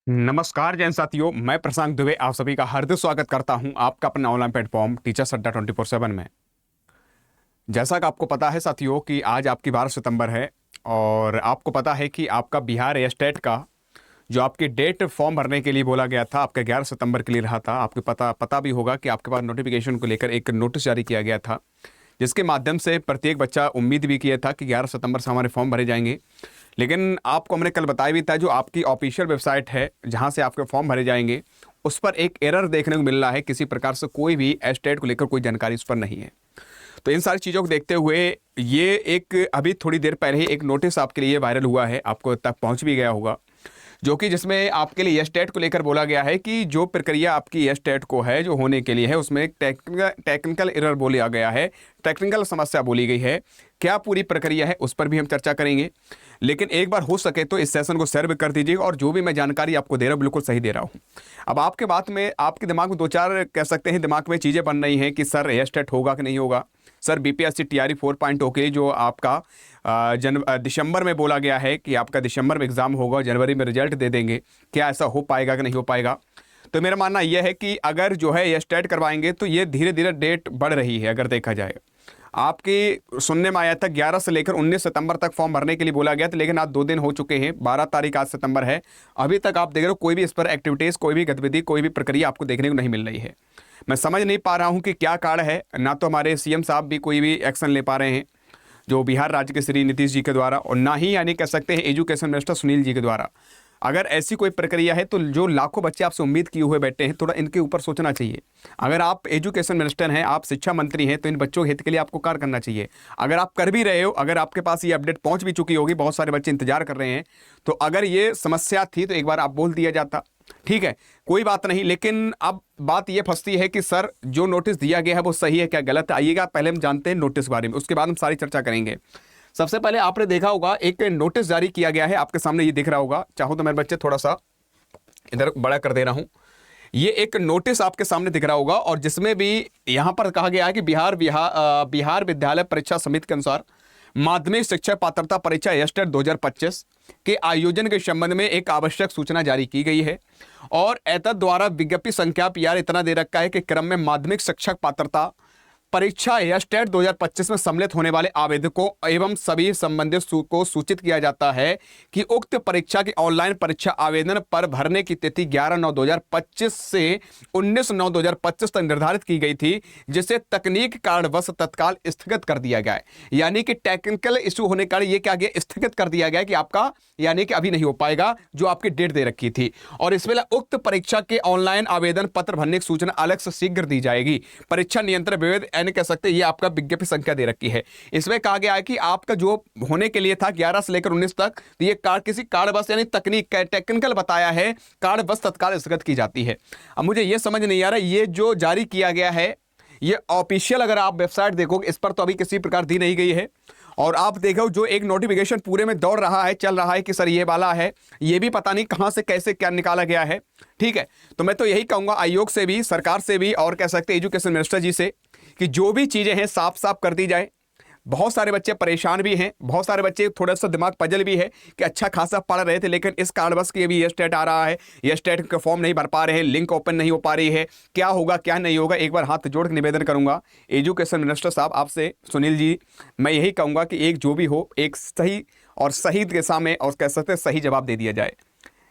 नमस्कार जैन साथियों, मैं प्रशांत दुबे आप सभी का हार्दिक स्वागत करता हूं आपका अपने ऑनलाइन प्लेटफॉर्म टीचर्स अड्डा 24/7 में। जैसा कि आपको पता है साथियों कि आज आपकी 12 सितंबर है और आपको पता है कि आपका बिहार स्टेट का जो आपकी डेट फॉर्म भरने के लिए बोला गया था आपका 11 सितंबर के लिए रहा था। आपको पता भी होगा कि आपके पास नोटिफिकेशन को लेकर एक नोटिस जारी किया गया था, जिसके माध्यम से प्रत्येक बच्चा उम्मीद भी किया था कि 11 सितंबर से हमारे फॉर्म भरे जाएंगे। लेकिन आपको हमने कल बताया भी था, जो आपकी ऑफिशियल वेबसाइट है जहां से आपके फॉर्म भरे जाएंगे, उस पर एक एरर देखने को मिल रहा है। किसी प्रकार से कोई भी एस्टेट को लेकर कोई जानकारी उस पर नहीं है। तो इन सारी चीज़ों को देखते हुए ये एक अभी थोड़ी देर पहले ही एक नोटिस आपके लिए वायरल हुआ है, आपको तक पहुंच भी गया होगा, जो कि जिसमें आपके लिए एस्टेट को लेकर बोला गया है कि जो प्रक्रिया आपकी एस्टेट को है जो होने के लिए है उसमें एक टेक्निकल एरर बोला गया है, टेक्निकल समस्या बोली गई है। क्या पूरी प्रक्रिया है उस पर भी हम चर्चा करेंगे। लेकिन एक बार हो सके तो इस सेशन को शेयर भी कर दीजिए, और जो भी मैं जानकारी आपको दे रहा हूँ बिल्कुल सही दे रहा हूँ। अब आपके बात में आपके दिमाग में दो चार कह सकते हैं दिमाग में चीज़ें बन रही हैं कि सर एस्टेट होगा कि नहीं होगा। सर बीपीएससी टीआरई 4.0 के जो आपका दिसंबर में बोला गया है कि आपका दिसंबर में एग्ज़ाम होगा, जनवरी में रिजल्ट दे देंगे, क्या ऐसा हो पाएगा कि नहीं हो पाएगा। तो मेरा मानना यह है कि अगर जो है ये स्टेट करवाएंगे तो ये धीरे धीरे डेट बढ़ रही है। अगर देखा जाए आपकी सुनने में आया था 11 से लेकर 19 सितंबर तक फॉर्म भरने के लिए बोला गया था, लेकिन आज 2 दिन हो चुके हैं, 12 तारीख आज सितंबर है। अभी तक आप देख रहे हो कोई भी इस पर एक्टिविटीज़, कोई भी गतिविधि, कोई भी प्रक्रिया आपको देखने को नहीं मिल रही है। मैं समझ नहीं पा रहा हूँ कि क्या कारण है। ना तो हमारे सीएम साहब भी कोई भी एक्शन ले पा रहे हैं जो बिहार राज्य के श्री नीतीश जी के द्वारा, और ना ही यानी कह सकते हैं एजुकेशन मिनिस्टर सुनील जी के द्वारा। अगर ऐसी कोई प्रक्रिया है तो जो लाखों बच्चे आपसे उम्मीद किए हुए बैठे हैं, थोड़ा इनके ऊपर सोचना चाहिए। अगर आप एजुकेशन मिनिस्टर हैं, आप शिक्षा मंत्री हैं, तो इन बच्चों के हित के लिए आपको कार्य करना चाहिए। अगर आप कर भी रहे हो, अगर आपके पास ये अपडेट पहुंच भी चुकी होगी, बहुत सारे बच्चे इंतजार कर रहे हैं, तो अगर ये समस्या थी तो एक बार आप बोल दिया जाता। ठीक है, कोई बात नहीं। लेकिन अब बात ये फंसती है कि सर जो नोटिस दिया गया है वो सही है क्या गलत है। आइएगा पहले हम जानते हैं नोटिस बारे में, उसके बाद हम सारी चर्चा करेंगे। सबसे पहले आपने देखा होगा एक नोटिस जारी किया गया है, आपके सामने ये दिख रहा होगा। चाहो तो मेरे बच्चे थोड़ा सा इधर बड़ा कर दे रहा हूं। ये एक नोटिस आपके सामने दिख रहा होगा, और जिसमें भी यहां पर कहा गया है कि बिहार विद्यालय परीक्षा समिति के अनुसार माध्यमिक शिक्षा पात्रता परीक्षा एस्टेट 2025 के आयोजन के संबंध में एक आवश्यक सूचना जारी की गई है। और एतद द्वारा विज्ञप्ति संख्या पीआर इतना दे रखा है कि क्रम में माध्यमिक शिक्षक पात्रता परीक्षा एस्टेट 2025 में सम्मिलित होने वाले आवेदकों एवं सभी संबंधित को सूचित किया जाता है कि उक्त परीक्षा की ऑनलाइन परीक्षा आवेदन पर भरने की तिथि 11/9/2025 से 19/9/2025 तक निर्धारित की गई थी, जिसे तकनीक कारणवश तत्काल स्थगित कर दिया गया है। यानी कि टेक्निकल इशू होने के कारण ये क्या गया, स्थगित कर दिया गया कि आपका यानी कि अभी नहीं हो पाएगा जो आपकी डेट दे रखी थी। और इस वेला उक्त परीक्षा के ऑनलाइन आवेदन पत्र भरने की सूचना अलग से शीघ्र दी जाएगी। परीक्षा नियंत्रण विवेद कह सकते हैं ये आपका विज्ञप्ति संख्या दे रखी है। इसमें कहा गया है कि आपका जो होने के लिए था 11 से लेकर 19 तक, तो ये किसी कारणवश यानी तकनीक टेक्निकल बताया है, कारणवश तत्काल स्थगित की जाती है। अब मुझे ये समझ नहीं आ रहा ये जो जारी किया गया है ये ऑफिशियल, अगर आप वेबसाइट देखोगे इस पर तो अभी किसी प्रकार दी नहीं गई है। और आप देखो जो एक नोटिफिकेशन पूरे में दौड़ रहा है, चल रहा है कि सर ये वाला है, ये भी पता नहीं कहां से कैसे क्या निकाला गया है। ठीक है, तो मैं तो यही कहूंगा आयोग से भी, सरकार से भी, और कह सकते एजुकेशन मिनिस्टर जी से कि जो भी चीजें हैं साफ साफ कर दी जाए। बहुत सारे बच्चे परेशान भी हैं, बहुत सारे बच्चे थोड़ा सा दिमाग पजल भी है कि अच्छा खासा पढ़ रहे थे, लेकिन इस कारणवश कि अभी ये स्टेट आ रहा है, ये स्टेट का फॉर्म नहीं भर पा रहे हैं, लिंक ओपन नहीं हो पा रही है, क्या होगा क्या नहीं होगा। एक बार हाथ जोड़ के निवेदन करूंगा एजुकेशन मिनिस्टर साहब आपसे, सुनील जी, मैं यही कहूंगा कि एक जो भी हो एक सही और सही दिशा में और कह सकते सही जवाब दे दिया जाए।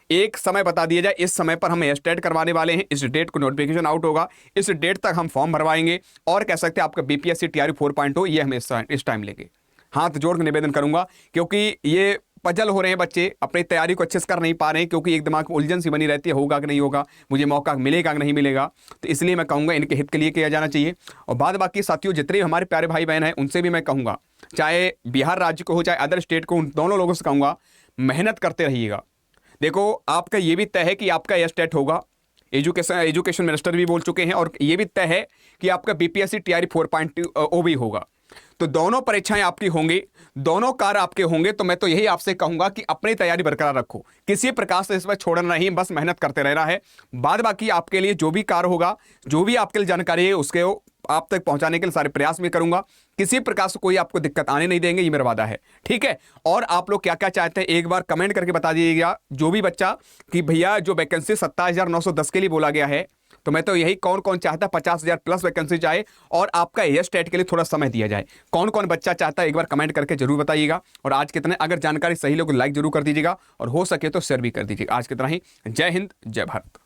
एक समय बता दिया जाए, इस समय पर हम एस्टेट करवाने वाले हैं, इस डेट को नोटिफिकेशन आउट होगा, इस डेट तक हम फॉर्म भरवाएंगे, और कह सकते हैं आपका बीपीएससी टीआरई 4.0 ये हम इस टाइम लेंगे। हाथ जोड़ के निवेदन करूंगा, क्योंकि ये पजल हो रहे हैं बच्चे, अपनी तैयारी को अच्छे से कर नहीं पा रहे हैं, क्योंकि एक दिमाग में उलझन सी बनी रहती है, होगा कि नहीं होगा, मुझे मौका मिलेगा कि नहीं मिलेगा। तो इसलिए मैं कहूँगा इनके हित के लिए किया जाना चाहिए। और बाद बाकी साथियों जितने हमारे प्यारे भाई बहन हैं उनसे भी मैं कहूँगा, चाहे बिहार राज्य को हो चाहे अदर स्टेट को, उन दोनों लोगों से कहूँगा मेहनत करते रहिएगा। देखो आपका ये भी तय है कि आपका एस्टेट होगा, एजुकेशन मिनिस्टर भी बोल चुके हैं, और ये भी तय है कि आपका बीपीएससी टीआरई 4.0 भी होगा। तो दोनों परीक्षाएं आपकी होंगी, दोनों कार्य आपके होंगे। तो मैं तो यही आपसे कहूंगा कि अपनी तैयारी बरकरार रखो, किसी प्रकार से इसमें छोड़ना नहीं, बस मेहनत करते रहना है। बाद बाकी आपके लिए जो भी कार्य होगा, जो भी आपके लिए जानकारी है, उसके आप तक पहुंचाने के लिए सारे प्रयास भी करूंगा। किसी प्रकार से कोई आपको दिक्कत आने नहीं देंगे, ये मेरा वादा है। ठीक है, और आप लोग क्या क्या चाहते हैं एक बार कमेंट करके बता दीजिएगा, जो भी बच्चा, कि भैया जो वैकेंसी 27,910 के लिए बोला गया है, तो मैं तो यही, कौन कौन चाहता है 50,000 प्लस वैकेंसी चाहे और आपका एएस टेट के लिए थोड़ा समय दिया जाए, कौन कौन बच्चा चाहता है एक बार कमेंट करके जरूर बताइएगा। और आज कितने, अगर जानकारी सही लोग लाइक जरूर कर दीजिएगा और हो सके तो शेयर भी कर दीजिएगा। आज कितना ही, जय हिंद जय भारत।